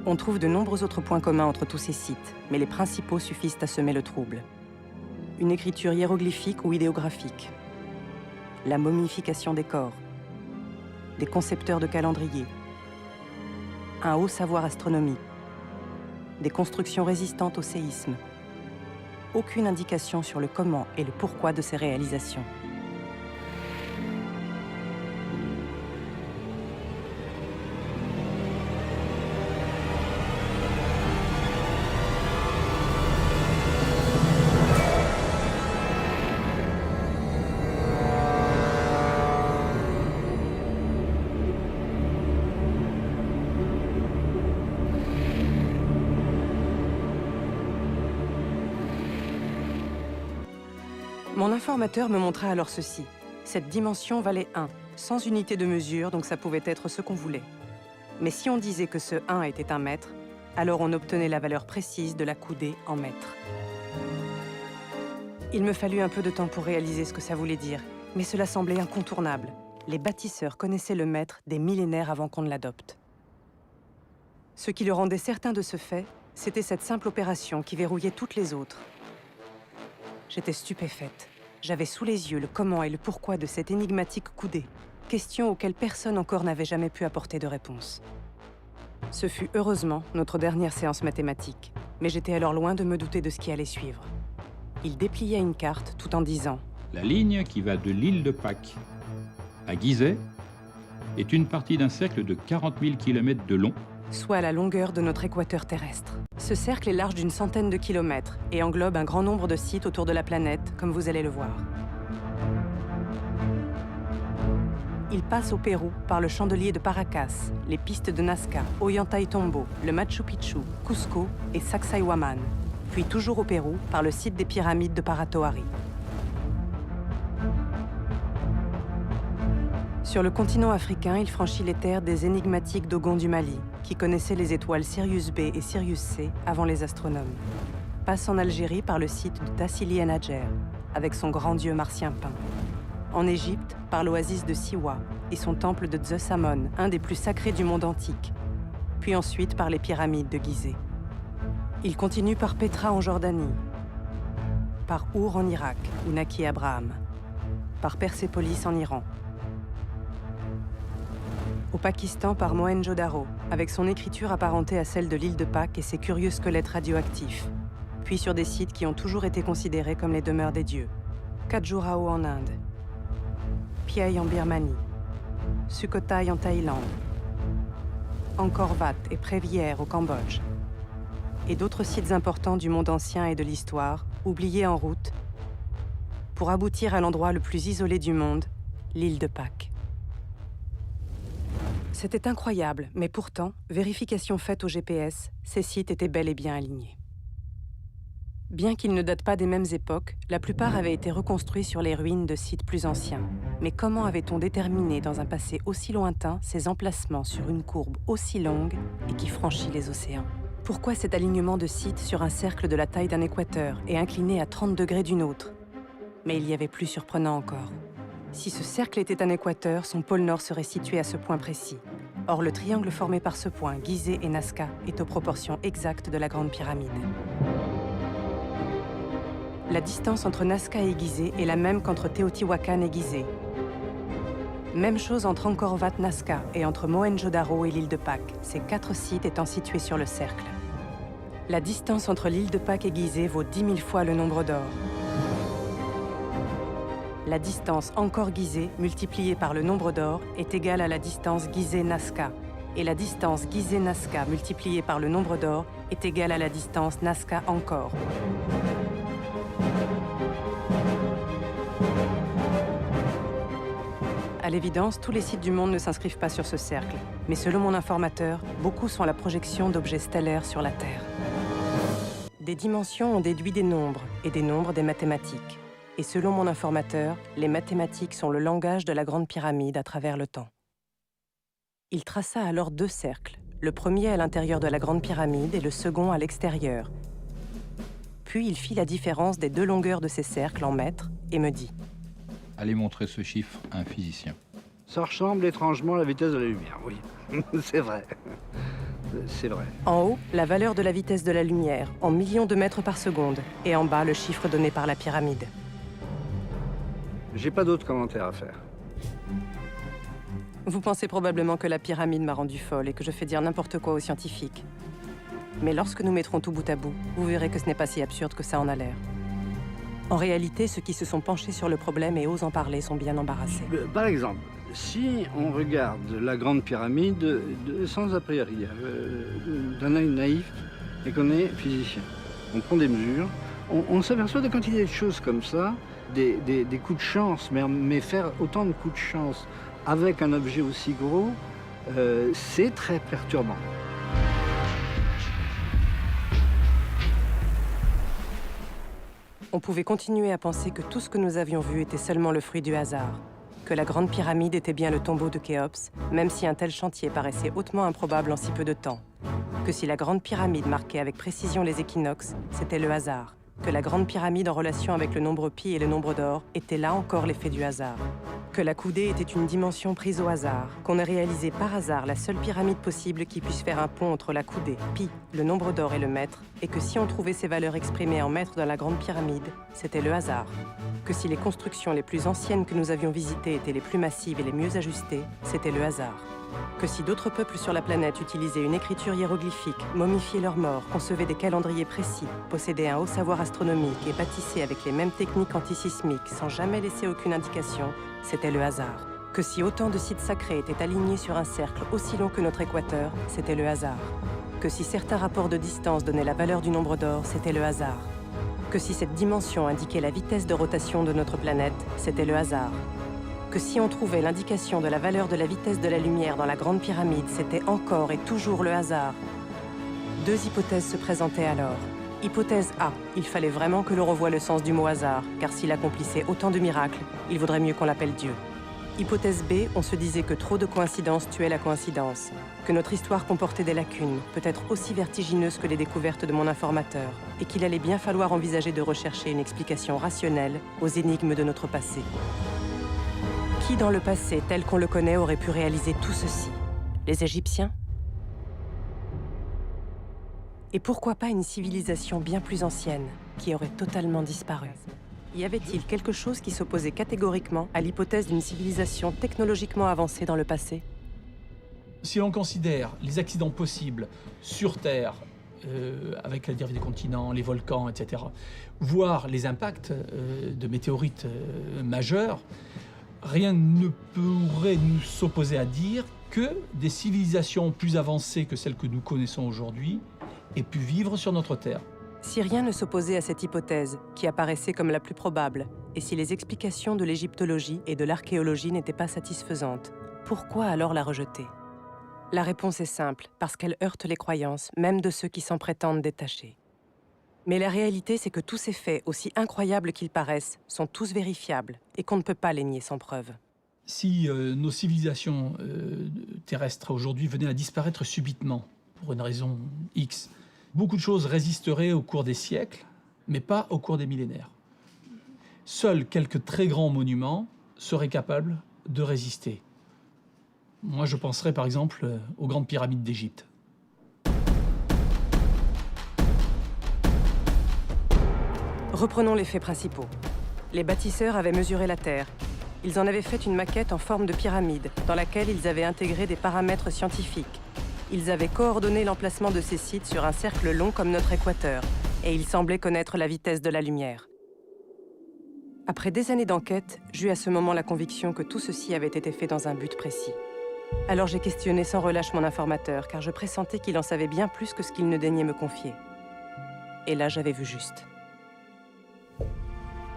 On trouve de nombreux autres points communs entre tous ces sites, mais les principaux suffisent à semer le trouble. Une écriture hiéroglyphique ou idéographique, la momification des corps, des concepteurs de calendrier, un haut savoir astronomique, des constructions résistantes au séisme. Aucune indication sur le comment et le pourquoi de ces réalisations. Mon informateur me montra alors ceci. Cette dimension valait 1, sans unité de mesure, donc ça pouvait être ce qu'on voulait. Mais si on disait que ce 1 était un mètre, alors on obtenait la valeur précise de la coudée en mètres. Il me fallut un peu de temps pour réaliser ce que ça voulait dire, mais cela semblait incontournable. Les bâtisseurs connaissaient le mètre des millénaires avant qu'on ne l'adopte. Ce qui le rendait certain de ce fait, c'était cette simple opération qui verrouillait toutes les autres. J'étais stupéfaite. J'avais sous les yeux le comment et le pourquoi de cette énigmatique coudée, question auxquelles personne encore n'avait jamais pu apporter de réponse. Ce fut heureusement notre dernière séance mathématique, mais j'étais alors loin de me douter de ce qui allait suivre. Il déplia une carte tout en disant « La ligne qui va de l'île de Pâques à Gizeh est une partie d'un cercle de 40 000 km de long, soit la longueur de notre équateur terrestre. Ce cercle est large d'une centaine de kilomètres et englobe un grand nombre de sites autour de la planète, comme vous allez le voir. Il passe au Pérou par le chandelier de Paracas, les pistes de Nazca, Ollantaytambo, le Machu Picchu, Cusco et Sacsayhuaman, puis toujours au Pérou par le site des pyramides de Paratoari. Sur le continent africain, il franchit les terres des énigmatiques Dogons du Mali, qui connaissaient les étoiles Sirius B et Sirius C avant les astronomes. Passe en Algérie par le site de Tassili en Adjer, avec son grand dieu martien peint. En Égypte, par l'oasis de Siwa et son temple de Zeus Amon, un des plus sacrés du monde antique. Puis ensuite par les pyramides de Gizeh. Il continue par Petra en Jordanie, par Our en Irak, où naquit Abraham, par Persépolis en Iran, au Pakistan par Mohenjo-Daro, avec son écriture apparentée à celle de l'île de Pâques et ses curieux squelettes radioactifs, puis sur des sites qui ont toujours été considérés comme les demeures des dieux. Khajuraho en Inde, Piaille en Birmanie, Sukhothai en Thaïlande, Angkor Wat et Prévierre au Cambodge, et d'autres sites importants du monde ancien et de l'histoire, oubliés en route, pour aboutir à l'endroit le plus isolé du monde, l'île de Pâques. C'était incroyable, mais pourtant, vérification faite au GPS, ces sites étaient bel et bien alignés. Bien qu'ils ne datent pas des mêmes époques, la plupart avaient été reconstruits sur les ruines de sites plus anciens. Mais comment avait-on déterminé dans un passé aussi lointain ces emplacements sur une courbe aussi longue et qui franchit les océans? Pourquoi cet alignement de sites sur un cercle de la taille d'un équateur et incliné à 30 degrés d'une autre? Mais il y avait plus surprenant encore. Si ce cercle était un équateur, son pôle nord serait situé à ce point précis. Or, le triangle formé par ce point, Gizeh et Nazca, est aux proportions exactes de la Grande Pyramide. La distance entre Nazca et Gizeh est la même qu'entre Teotihuacan et Gizeh. Même chose entre Angkor Wat, Nazca et entre Mohenjo-Daro et l'île de Pâques, ces 4 sites étant situés sur le cercle. La distance entre l'île de Pâques et Gizeh vaut 10 000 fois le nombre d'or. La distance Angkor-Gizeh multipliée par le nombre d'or est égale à la distance Gizeh-Nazca. Et la distance Gizeh-Nazca multipliée par le nombre d'or est égale à la distance Nazca-Angkor. À l'évidence, tous les sites du monde ne s'inscrivent pas sur ce cercle. Mais selon mon informateur, beaucoup sont la projection d'objets stellaires sur la Terre. Des dimensions ont déduit des nombres, et des nombres des mathématiques. Et selon mon informateur, les mathématiques sont le langage de la Grande Pyramide à travers le temps. Il traça alors 2 cercles, le premier à l'intérieur de la Grande Pyramide et le second à l'extérieur. Puis il fit la différence des 2 longueurs de ces cercles en mètres et me dit « Allez montrer ce chiffre à un physicien. » Ça ressemble étrangement à la vitesse de la lumière, oui. C'est vrai. c'est vrai. En haut, la valeur de la vitesse de la lumière, en millions de mètres par seconde, et en bas, le chiffre donné par la pyramide. J'ai pas d'autres commentaires à faire. Vous pensez probablement que la pyramide m'a rendu folle et que je fais dire n'importe quoi aux scientifiques. Mais lorsque nous mettrons tout bout à bout, vous verrez que ce n'est pas si absurde que ça en a l'air. En réalité, ceux qui se sont penchés sur le problème et osent en parler sont bien embarrassés. Par exemple, si on regarde la Grande Pyramide sans a priori, d'un œil naïf, et qu'on est physicien, on prend des mesures, on s'aperçoit de quand il y a des choses comme ça, des coups de chance, mais faire autant de coups de chance avec un objet aussi gros, c'est très perturbant. On pouvait continuer à penser que tout ce que nous avions vu était seulement le fruit du hasard, que la Grande Pyramide était bien le tombeau de Khéops, même si un tel chantier paraissait hautement improbable en si peu de temps, que si la Grande Pyramide marquait avec précision les équinoxes, c'était le hasard, que la Grande Pyramide en relation avec le nombre pi et le nombre d'or était là encore l'effet du hasard, que la coudée était une dimension prise au hasard, qu'on ait réalisé par hasard la seule pyramide possible qui puisse faire un pont entre la coudée, pi, le nombre d'or et le mètre, et que si on trouvait ces valeurs exprimées en mètres dans la Grande Pyramide, c'était le hasard, que si les constructions les plus anciennes que nous avions visitées étaient les plus massives et les mieux ajustées, c'était le hasard, que si d'autres peuples sur la planète utilisaient une écriture hiéroglyphique, momifiaient leurs morts, concevaient des calendriers précis, possédaient un haut savoir astronomique et bâtissaient avec les mêmes techniques antisismiques sans jamais laisser aucune indication, c'était le hasard. Que si autant de sites sacrés étaient alignés sur un cercle aussi long que notre équateur, c'était le hasard. Que si certains rapports de distance donnaient la valeur du nombre d'or, c'était le hasard. Que si cette dimension indiquait la vitesse de rotation de notre planète, c'était le hasard. Que si on trouvait l'indication de la valeur de la vitesse de la lumière dans la Grande Pyramide, c'était encore et toujours le hasard. Deux hypothèses se présentaient alors. Hypothèse A, il fallait vraiment que l'on revoie le sens du mot hasard, car s'il accomplissait autant de miracles, il vaudrait mieux qu'on l'appelle Dieu. Hypothèse B, on se disait que trop de coïncidences tuaient la coïncidence, que notre histoire comportait des lacunes, peut-être aussi vertigineuses que les découvertes de mon informateur, et qu'il allait bien falloir envisager de rechercher une explication rationnelle aux énigmes de notre passé. Qui dans le passé, tel qu'on le connaît, aurait pu réaliser tout ceci? Les Égyptiens? Et pourquoi pas une civilisation bien plus ancienne, qui aurait totalement disparu? Y avait-il quelque chose qui s'opposait catégoriquement à l'hypothèse d'une civilisation technologiquement avancée dans le passé? Si l'on considère les accidents possibles sur Terre, avec la dérive des continents, les volcans, etc., voire les impacts de météorites majeurs, rien ne pourrait nous s'opposer à dire que des civilisations plus avancées que celles que nous connaissons aujourd'hui aient pu vivre sur notre Terre. Si rien ne s'opposait à cette hypothèse, qui apparaissait comme la plus probable, et si les explications de l'égyptologie et de l'archéologie n'étaient pas satisfaisantes, pourquoi alors la rejeter? La réponse est simple, parce qu'elle heurte les croyances, même de ceux qui s'en prétendent détachés. Mais la réalité, c'est que tous ces faits, aussi incroyables qu'ils paraissent, sont tous vérifiables, et qu'on ne peut pas les nier sans preuve. Si nos civilisations terrestres aujourd'hui venaient à disparaître subitement, pour une raison X, beaucoup de choses résisteraient au cours des siècles, mais pas au cours des millénaires. Seuls quelques très grands monuments seraient capables de résister. Moi, je penserais par exemple aux grandes pyramides d'Égypte. Reprenons les faits principaux. Les bâtisseurs avaient mesuré la Terre. Ils en avaient fait une maquette en forme de pyramide, dans laquelle ils avaient intégré des paramètres scientifiques. Ils avaient coordonné l'emplacement de ces sites sur un cercle long comme notre équateur, et ils semblaient connaître la vitesse de la lumière. Après des années d'enquête, j'eus à ce moment la conviction que tout ceci avait été fait dans un but précis. Alors j'ai questionné sans relâche mon informateur, car je pressentais qu'il en savait bien plus que ce qu'il ne daignait me confier. Et là, j'avais vu juste.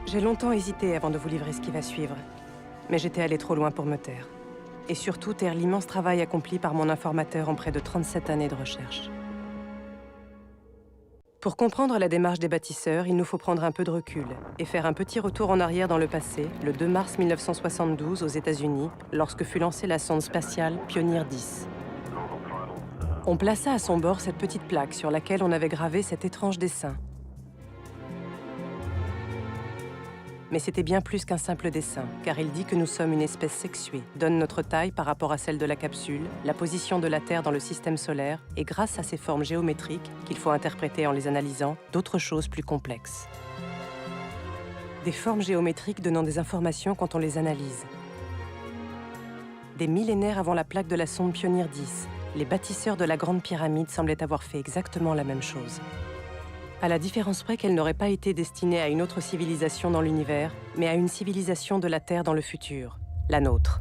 J'ai longtemps hésité avant de vous livrer ce qui va suivre, mais j'étais allé trop loin pour me taire. Et surtout taire l'immense travail accompli par mon informateur en près de 37 années de recherche. Pour comprendre la démarche des bâtisseurs, il nous faut prendre un peu de recul et faire un petit retour en arrière dans le passé, le 2 mars 1972 aux États-Unis, lorsque fut lancée la sonde spatiale Pioneer 10. On plaça à son bord cette petite plaque sur laquelle on avait gravé cet étrange dessin. Mais c'était bien plus qu'un simple dessin, car il dit que nous sommes une espèce sexuée, donne notre taille par rapport à celle de la capsule, la position de la Terre dans le système solaire, et grâce à ces formes géométriques, qu'il faut interpréter en les analysant, d'autres choses plus complexes. Des formes géométriques donnant des informations quand on les analyse. Des millénaires avant la plaque de la sonde Pioneer 10, les bâtisseurs de la Grande Pyramide semblaient avoir fait exactement la même chose. À la différence près qu'elle n'aurait pas été destinée à une autre civilisation dans l'univers, mais à une civilisation de la Terre dans le futur, la nôtre.